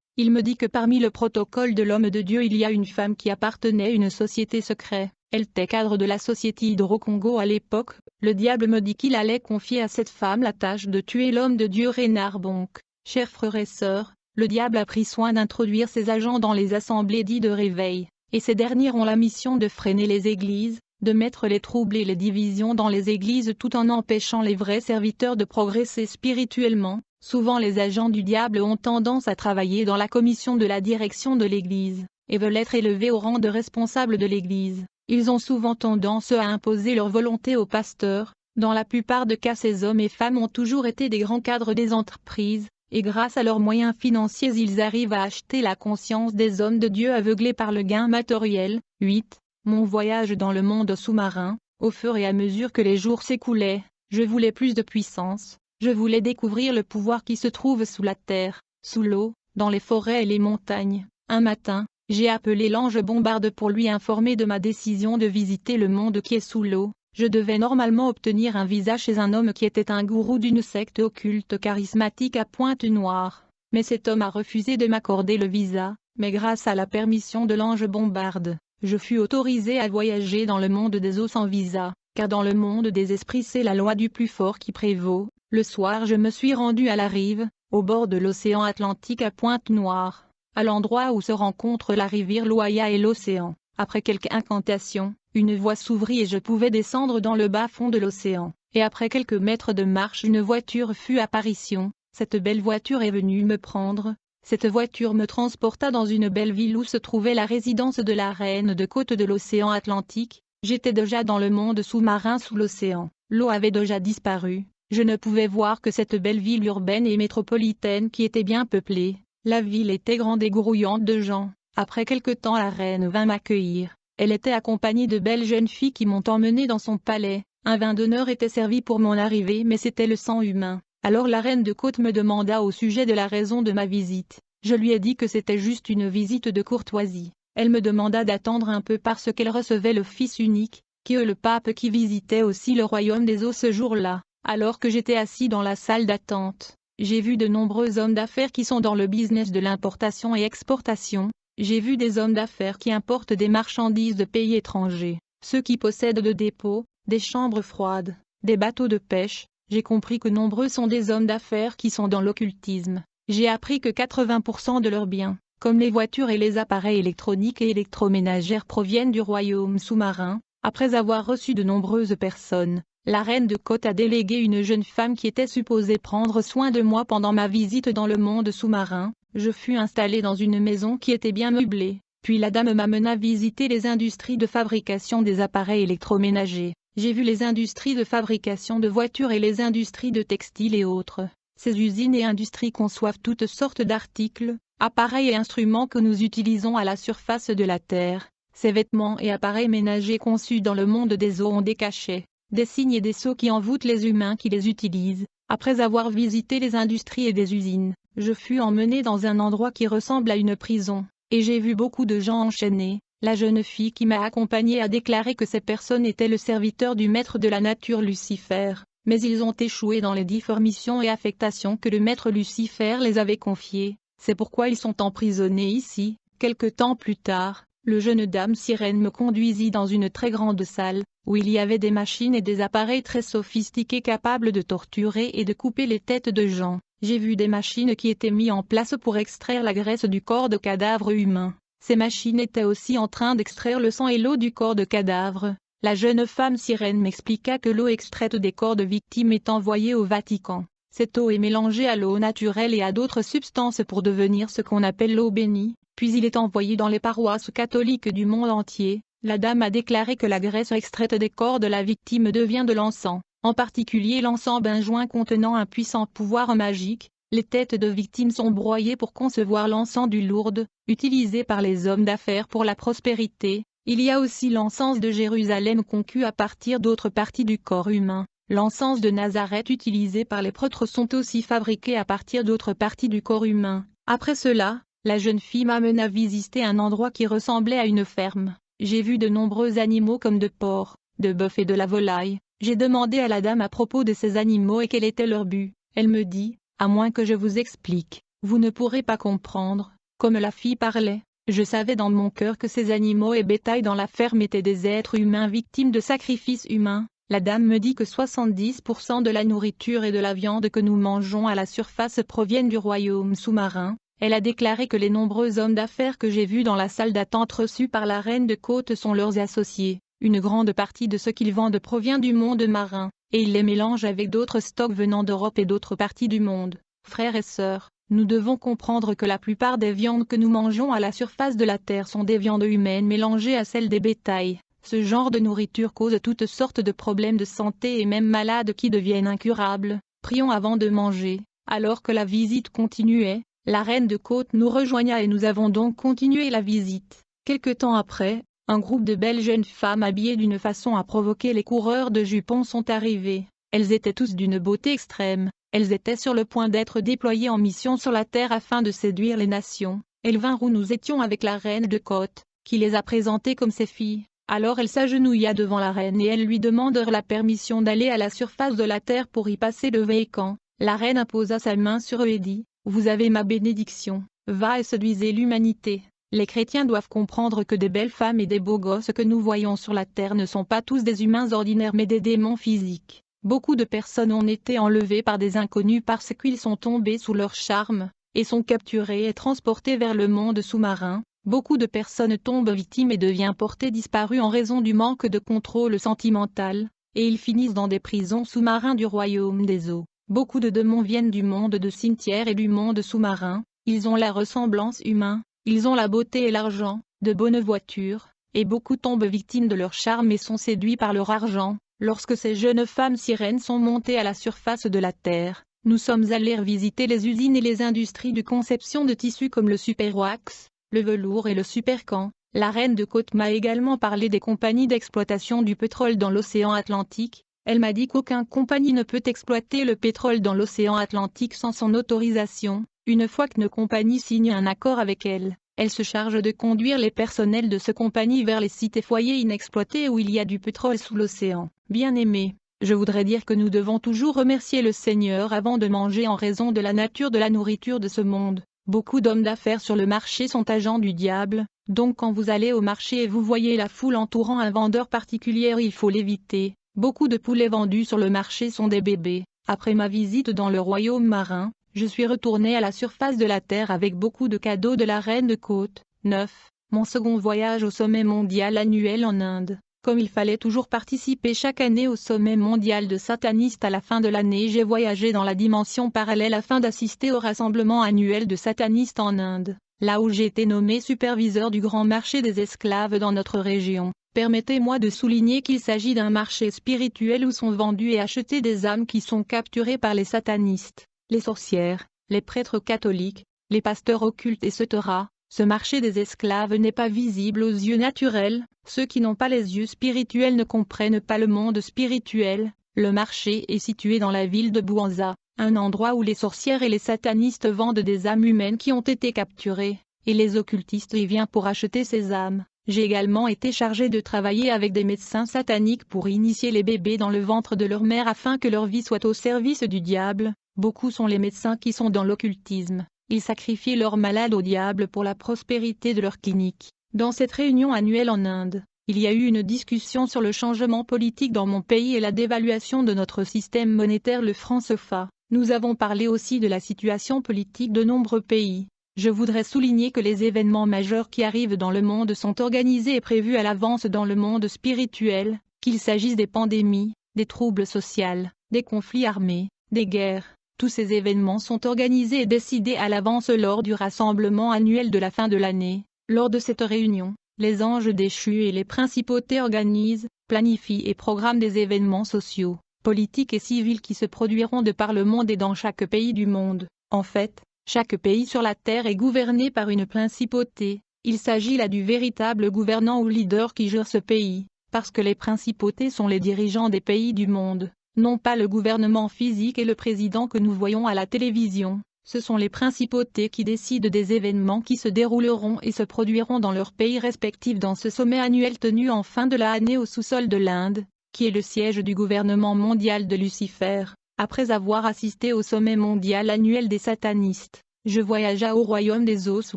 Il me dit que parmi le protocole de l'homme de Dieu il y a une femme qui appartenait à une société secrète. Elle était cadre de la société Hydro-Congo à l'époque. Le diable me dit qu'il allait confier à cette femme la tâche de tuer l'homme de Dieu Renard Bonk. Chers frères et sœurs, le diable a pris soin d'introduire ses agents dans les assemblées dites de réveil, et ces dernières ont la mission de freiner les églises, de mettre les troubles et les divisions dans les églises tout en empêchant les vrais serviteurs de progresser spirituellement. Souvent les agents du diable ont tendance à travailler dans la commission de la direction de l'église, et veulent être élevés au rang de responsables de l'église. Ils ont souvent tendance à imposer leur volonté aux pasteurs. Dans la plupart des cas ces hommes et femmes ont toujours été des grands cadres des entreprises, et grâce à leurs moyens financiers ils arrivent à acheter la conscience des hommes de Dieu aveuglés par le gain matériel. 8. Mon voyage dans le monde sous-marin. Au fur et à mesure que les jours s'écoulaient, je voulais plus de puissance. Je voulais découvrir le pouvoir qui se trouve sous la terre, sous l'eau, dans les forêts et les montagnes. Un matin, j'ai appelé l'ange Bombarde pour lui informer de ma décision de visiter le monde qui est sous l'eau. Je devais normalement obtenir un visa chez un homme qui était un gourou d'une secte occulte charismatique à Pointe-Noire. Mais cet homme a refusé de m'accorder le visa, mais grâce à la permission de l'ange Bombarde, je fus autorisé à voyager dans le monde des eaux sans visa, car dans le monde des esprits c'est la loi du plus fort qui prévaut. Le soir je me suis rendu à la rive, au bord de l'océan Atlantique à Pointe-Noire, à l'endroit où se rencontrent la rivière Loya et l'océan. Après quelques incantations, une voie s'ouvrit et je pouvais descendre dans le bas-fond de l'océan, et après quelques mètres de marche une voiture fut apparition. Cette belle voiture est venue me prendre. Cette voiture me transporta dans une belle ville où se trouvait la résidence de la reine de côte de l'océan Atlantique. J'étais déjà dans le monde sous-marin sous l'océan. L'eau avait déjà disparu. Je ne pouvais voir que cette belle ville urbaine et métropolitaine qui était bien peuplée. La ville était grande et grouillante de gens. Après quelque temps la reine vint m'accueillir. Elle était accompagnée de belles jeunes filles qui m'ont emmenée dans son palais. Un vin d'honneur était servi pour mon arrivée mais c'était le sang humain. Alors la reine de côte me demanda au sujet de la raison de ma visite. Je lui ai dit que c'était juste une visite de courtoisie. Elle me demanda d'attendre un peu parce qu'elle recevait le Fils unique, qui est le pape qui visitait aussi le royaume des eaux ce jour-là. Alors que j'étais assis dans la salle d'attente, j'ai vu de nombreux hommes d'affaires qui sont dans le business de l'importation et exportation. J'ai vu des hommes d'affaires qui importent des marchandises de pays étrangers, ceux qui possèdent des dépôts, des chambres froides, des bateaux de pêche. J'ai compris que nombreux sont des hommes d'affaires qui sont dans l'occultisme. J'ai appris que 80% de leurs biens, comme les voitures et les appareils électroniques et électroménagères proviennent du royaume sous-marin. Après avoir reçu de nombreuses personnes, la reine de côte a délégué une jeune femme qui était supposée prendre soin de moi pendant ma visite dans le monde sous-marin. Je fus installé dans une maison qui était bien meublée, puis la dame m'amena visiter les industries de fabrication des appareils électroménagers. J'ai vu les industries de fabrication de voitures et les industries de textiles et autres. Ces usines et industries conçoivent toutes sortes d'articles, appareils et instruments que nous utilisons à la surface de la Terre. Ces vêtements et appareils ménagers conçus dans le monde des eaux ont des cachets, des signes et des sceaux qui envoûtent les humains qui les utilisent. Après avoir visité les industries et des usines, je fus emmené dans un endroit qui ressemble à une prison, et j'ai vu beaucoup de gens enchaînés. La jeune fille qui m'a accompagné a déclaré que ces personnes étaient le serviteur du maître de la nature Lucifer, mais ils ont échoué dans les différentes missions et affectations que le maître Lucifer les avait confiées. C'est pourquoi ils sont emprisonnés ici. Quelque temps plus tard, le jeune dame sirène me conduisit dans une très grande salle, où il y avait des machines et des appareils très sophistiqués capables de torturer et de couper les têtes de gens. J'ai vu des machines qui étaient mises en place pour extraire la graisse du corps de cadavres humains. Ces machines étaient aussi en train d'extraire le sang et l'eau du corps de cadavres. La jeune femme sirène m'expliqua que l'eau extraite des corps de victimes est envoyée au Vatican. Cette eau est mélangée à l'eau naturelle et à d'autres substances pour devenir ce qu'on appelle l'eau bénie, puis il est envoyé dans les paroisses catholiques du monde entier. La dame a déclaré que la graisse extraite des corps de la victime devient de l'encens, en particulier l'encens benjoin contenant un puissant pouvoir magique. Les têtes de victimes sont broyées pour concevoir l'encens du Lourdes, utilisé par les hommes d'affaires pour la prospérité. Il y a aussi l'encens de Jérusalem conçu à partir d'autres parties du corps humain. L'encens de Nazareth utilisé par les prêtres sont aussi fabriqués à partir d'autres parties du corps humain. Après cela, la jeune fille m'amena visiter un endroit qui ressemblait à une ferme. J'ai vu de nombreux animaux comme de porcs, de bœufs et de la volaille. J'ai demandé à la dame à propos de ces animaux et quel était leur but. Elle me dit, à moins que je vous explique, vous ne pourrez pas comprendre. Comme la fille parlait, je savais dans mon cœur que ces animaux et bétail dans la ferme étaient des êtres humains victimes de sacrifices humains. La dame me dit que 70% de la nourriture et de la viande que nous mangeons à la surface proviennent du royaume sous-marin. Elle a déclaré que les nombreux hommes d'affaires que j'ai vus dans la salle d'attente reçus par la reine de Côte sont leurs associés. Une grande partie de ce qu'ils vendent provient du monde marin, et ils les mélangent avec d'autres stocks venant d'Europe et d'autres parties du monde. Frères et sœurs, nous devons comprendre que la plupart des viandes que nous mangeons à la surface de la terre sont des viandes humaines mélangées à celles des bétails. Ce genre de nourriture cause toutes sortes de problèmes de santé et même malades qui deviennent incurables. Prions avant de manger. Alors que la visite continuait, la reine de Côte nous rejoigna et nous avons donc continué la visite. Quelque temps après, un groupe de belles jeunes femmes habillées d'une façon à provoquer les coureurs de jupons sont arrivés. Elles étaient tous d'une beauté extrême. Elles étaient sur le point d'être déployées en mission sur la terre afin de séduire les nations. Elles vinrent où nous étions avec la reine de Côte, qui les a présentées comme ses filles. Alors elle s'agenouilla devant la reine et elles lui demandèrent la permission d'aller à la surface de la terre pour y passer le Vécan. La reine imposa sa main sur eux et dit, « Vous avez ma bénédiction, va et séduisez l'humanité. » Les chrétiens doivent comprendre que des belles femmes et des beaux gosses que nous voyons sur la terre ne sont pas tous des humains ordinaires mais des démons physiques. Beaucoup de personnes ont été enlevées par des inconnus parce qu'ils sont tombés sous leur charme, et sont capturés et transportés vers le monde sous-marin. Beaucoup de personnes tombent victimes et deviennent portées disparues en raison du manque de contrôle sentimental, et ils finissent dans des prisons sous-marins du royaume des eaux. Beaucoup de démons viennent du monde de cimetière et du monde sous-marin, ils ont la ressemblance humaine. Ils ont la beauté et l'argent, de bonnes voitures, et beaucoup tombent victimes de leur charme et sont séduits par leur argent. Lorsque ces jeunes femmes sirènes sont montées à la surface de la terre, nous sommes allés visiter les usines et les industries de conception de tissus comme le superwax, le velours et le supercamp. La reine de Côte m'a également parlé des compagnies d'exploitation du pétrole dans l'océan Atlantique. Elle m'a dit qu'aucune compagnie ne peut exploiter le pétrole dans l'océan Atlantique sans son autorisation. Une fois qu'une compagnie signe un accord avec elle, elle se charge de conduire les personnels de cette compagnie vers les sites et foyers inexploités où il y a du pétrole sous l'océan. Bien-aimés, je voudrais dire que nous devons toujours remercier le Seigneur avant de manger en raison de la nature de la nourriture de ce monde. Beaucoup d'hommes d'affaires sur le marché sont agents du diable, donc quand vous allez au marché et vous voyez la foule entourant un vendeur particulier, il faut l'éviter. Beaucoup de poulets vendus sur le marché sont des bébés. Après ma visite dans le royaume marin, je suis retourné à la surface de la terre avec beaucoup de cadeaux de la reine de Côte. 9. Mon second voyage au sommet mondial annuel en Inde. Comme il fallait toujours participer chaque année au sommet mondial de satanistes à la fin de l'année, j'ai voyagé dans la dimension parallèle afin d'assister au rassemblement annuel de satanistes en Inde, là où j'ai été nommé superviseur du grand marché des esclaves dans notre région. Permettez-moi de souligner qu'il s'agit d'un marché spirituel où sont vendus et achetés des âmes qui sont capturées par les satanistes, les sorcières, les prêtres catholiques, les pasteurs occultes etc. Ce marché des esclaves n'est pas visible aux yeux naturels. Ceux qui n'ont pas les yeux spirituels ne comprennent pas le monde spirituel. Le marché est situé dans la ville de Bouanza, un endroit où les sorcières et les satanistes vendent des âmes humaines qui ont été capturées, et les occultistes y viennent pour acheter ces âmes. J'ai également été chargé de travailler avec des médecins sataniques pour initier les bébés dans le ventre de leur mère afin que leur vie soit au service du diable. Beaucoup sont les médecins qui sont dans l'occultisme. Ils sacrifient leurs malades au diable pour la prospérité de leur clinique. Dans cette réunion annuelle en Inde, il y a eu une discussion sur le changement politique dans mon pays et la dévaluation de notre système monétaire le franc CFA. Nous avons parlé aussi de la situation politique de nombreux pays. Je voudrais souligner que les événements majeurs qui arrivent dans le monde sont organisés et prévus à l'avance dans le monde spirituel, qu'il s'agisse des pandémies, des troubles sociaux, des conflits armés, des guerres. Tous ces événements sont organisés et décidés à l'avance lors du rassemblement annuel de la fin de l'année. Lors de cette réunion, les anges déchus et les principautés organisent, planifient et programment des événements sociaux, politiques et civils qui se produiront de par le monde et dans chaque pays du monde. En fait, chaque pays sur la terre est gouverné par une principauté. Il s'agit là du véritable gouvernant ou leader qui gère ce pays, parce que les principautés sont les dirigeants des pays du monde, non pas le gouvernement physique et le président que nous voyons à la télévision. Ce sont les principautés qui décident des événements qui se dérouleront et se produiront dans leurs pays respectifs dans ce sommet annuel tenu en fin de l'année au sous-sol de l'Inde. qui est le siège du gouvernement mondial de Lucifer. Après avoir assisté au sommet mondial annuel des satanistes, je voyagea au royaume des eaux sous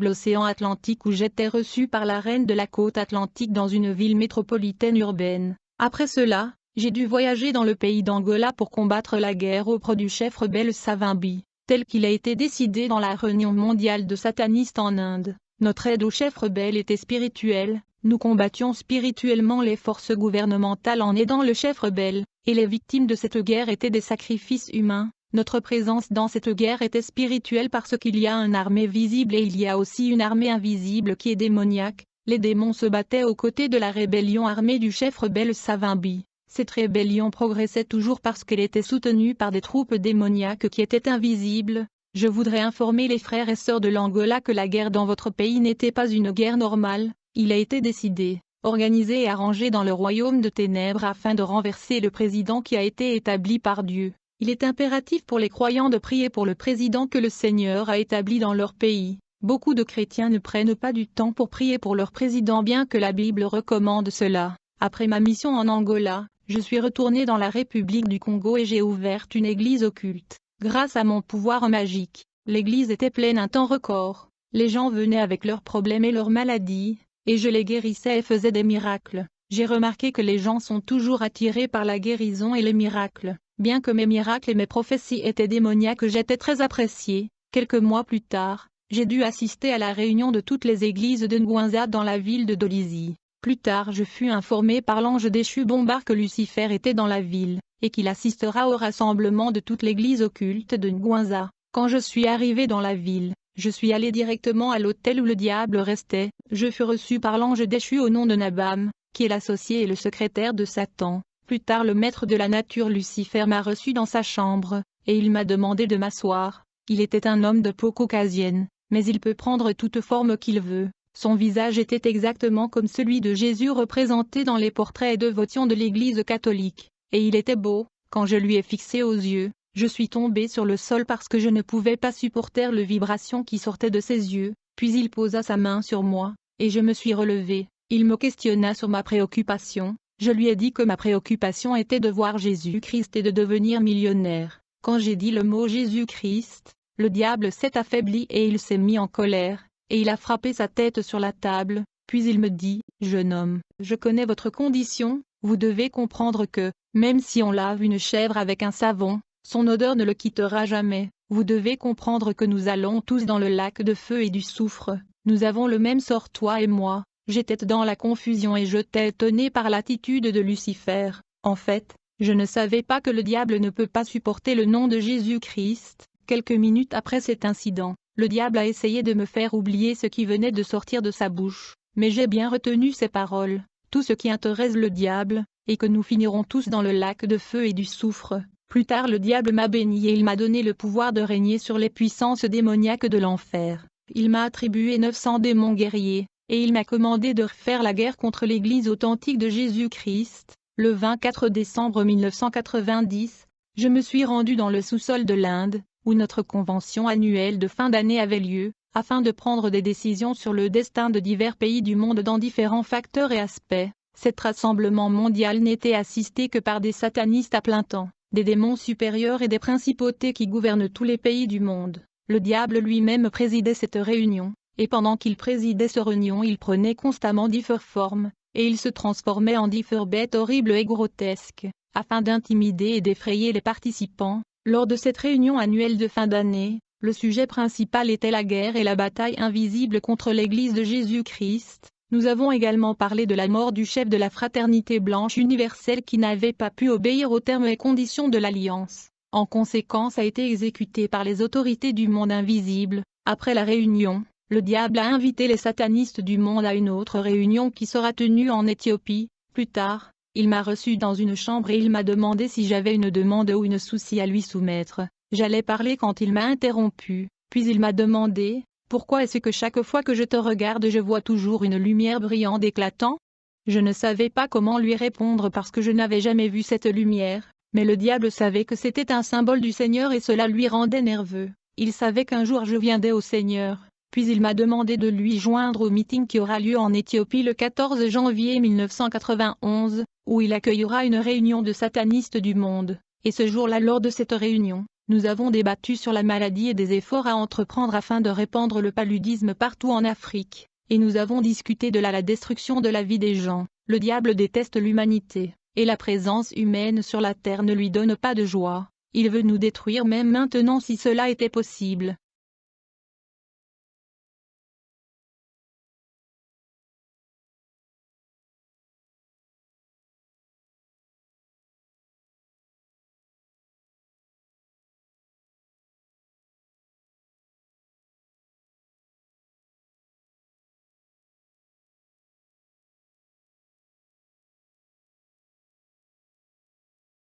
l'océan Atlantique où j'étais reçu par la reine de la côte atlantique dans une ville métropolitaine urbaine. Après cela, j'ai dû voyager dans le pays d'Angola pour combattre la guerre auprès du chef rebelle Savimbi, tel qu'il a été décidé dans la réunion mondiale de satanistes en Inde. Notre aide au chef rebelle était spirituelle, nous combattions spirituellement les forces gouvernementales en aidant le chef rebelle, et les victimes de cette guerre étaient des sacrifices humains. Notre présence dans cette guerre était spirituelle parce qu'il y a une armée visible et il y a aussi une armée invisible qui est démoniaque. Les démons se battaient aux côtés de la rébellion armée du chef rebelle Savimbi. Cette rébellion progressait toujours parce qu'elle était soutenue par des troupes démoniaques qui étaient invisibles. Je voudrais informer les frères et sœurs de l'Angola que la guerre dans votre pays n'était pas une guerre normale. Il a été décidé, organisé et arrangé dans le royaume de ténèbres afin de renverser le président qui a été établi par Dieu. Il est impératif pour les croyants de prier pour le président que le Seigneur a établi dans leur pays. Beaucoup de chrétiens ne prennent pas du temps pour prier pour leur président bien que la Bible recommande cela. Après ma mission en Angola, je suis retourné dans la République du Congo et j'ai ouvert une église occulte. Grâce à mon pouvoir magique, l'église était pleine un temps record. Les gens venaient avec leurs problèmes et leurs maladies, et je les guérissais et faisais des miracles. J'ai remarqué que les gens sont toujours attirés par la guérison et les miracles. Bien que mes miracles et mes prophéties étaient démoniaques, j'étais très apprécié. Quelques mois plus tard, j'ai dû assister à la réunion de toutes les églises de Ngwanza dans la ville de Dolisie. Plus tard je fus informé par l'ange déchu Bombar que Lucifer était dans la ville, et qu'il assistera au rassemblement de toute l'église occulte de Ngwanza. Quand je suis arrivé dans la ville, je suis allé directement à l'hôtel où le diable restait. Je fus reçu par l'ange déchu au nom de Nabam, qui est l'associé et le secrétaire de Satan. Plus tard le maître de la nature Lucifer m'a reçu dans sa chambre, et il m'a demandé de m'asseoir. Il était un homme de peau caucasienne, mais il peut prendre toute forme qu'il veut. Son visage était exactement comme celui de Jésus représenté dans les portraits et dévotions de l'Église catholique, et il était beau. Quand je lui ai fixé aux yeux, je suis tombé sur le sol parce que je ne pouvais pas supporter les vibrations qui sortaient de ses yeux, puis il posa sa main sur moi, et je me suis relevé. Il me questionna sur ma préoccupation. Je lui ai dit que ma préoccupation était de voir Jésus-Christ et de devenir millionnaire. Quand j'ai dit le mot Jésus-Christ, le diable s'est affaibli et il s'est mis en colère, et il a frappé sa tête sur la table, puis il me dit, « Jeune homme, je connais votre condition, vous devez comprendre que, même si on lave une chèvre avec un savon, son odeur ne le quittera jamais. Vous devez comprendre que nous allons tous dans le lac de feu et du soufre, nous avons le même sort toi et moi. » J'étais dans la confusion et j'étais étonné par l'attitude de Lucifer. En fait, je ne savais pas que le diable ne peut pas supporter le nom de Jésus-Christ. Quelques minutes après cet incident, le diable a essayé de me faire oublier ce qui venait de sortir de sa bouche, mais j'ai bien retenu ses paroles. Tout ce qui intéresse le diable, et que nous finirons tous dans le lac de feu et du soufre. Plus tard le diable m'a béni et il m'a donné le pouvoir de régner sur les puissances démoniaques de l'enfer. Il m'a attribué 900 démons guerriers. Et il m'a commandé de faire la guerre contre l'Église authentique de Jésus-Christ. Le 24 décembre 1990, je me suis rendu dans le sous-sol de l'Inde, où notre convention annuelle de fin d'année avait lieu, afin de prendre des décisions sur le destin de divers pays du monde dans différents facteurs et aspects. Cet rassemblement mondial n'était assisté que par des satanistes à plein temps, des démons supérieurs et des principautés qui gouvernent tous les pays du monde. Le diable lui-même présidait cette réunion. Et pendant qu'il présidait cette réunion il prenait constamment différentes formes, et il se transformait en différentes bêtes horribles et grotesques, afin d'intimider et d'effrayer les participants. Lors de cette réunion annuelle de fin d'année, le sujet principal était la guerre et la bataille invisible contre l'Église de Jésus-Christ. Nous avons également parlé de la mort du chef de la fraternité blanche universelle qui n'avait pas pu obéir aux termes et conditions de l'alliance. En conséquence a été exécuté par les autorités du monde invisible. Après la réunion, le diable a invité les satanistes du monde à une autre réunion qui sera tenue en Éthiopie. Plus tard, il m'a reçu dans une chambre et il m'a demandé si j'avais une demande ou une souci à lui soumettre. J'allais parler quand il m'a interrompu, puis il m'a demandé, « Pourquoi est-ce que chaque fois que je te regarde je vois toujours une lumière brillante éclatant ?» Je ne savais pas comment lui répondre parce que je n'avais jamais vu cette lumière, mais le diable savait que c'était un symbole du Seigneur et cela lui rendait nerveux. Il savait qu'un jour je viendrais au Seigneur. Puis il m'a demandé de lui joindre au meeting qui aura lieu en Éthiopie le 14 janvier 1991, où il accueillera une réunion de satanistes du monde. Et ce jour-là, lors de cette réunion, nous avons débattu sur la maladie et des efforts à entreprendre afin de répandre le paludisme partout en Afrique. Et nous avons discuté de la destruction de la vie des gens. Le diable déteste l'humanité, et la présence humaine sur la terre ne lui donne pas de joie. Il veut nous détruire même maintenant si cela était possible.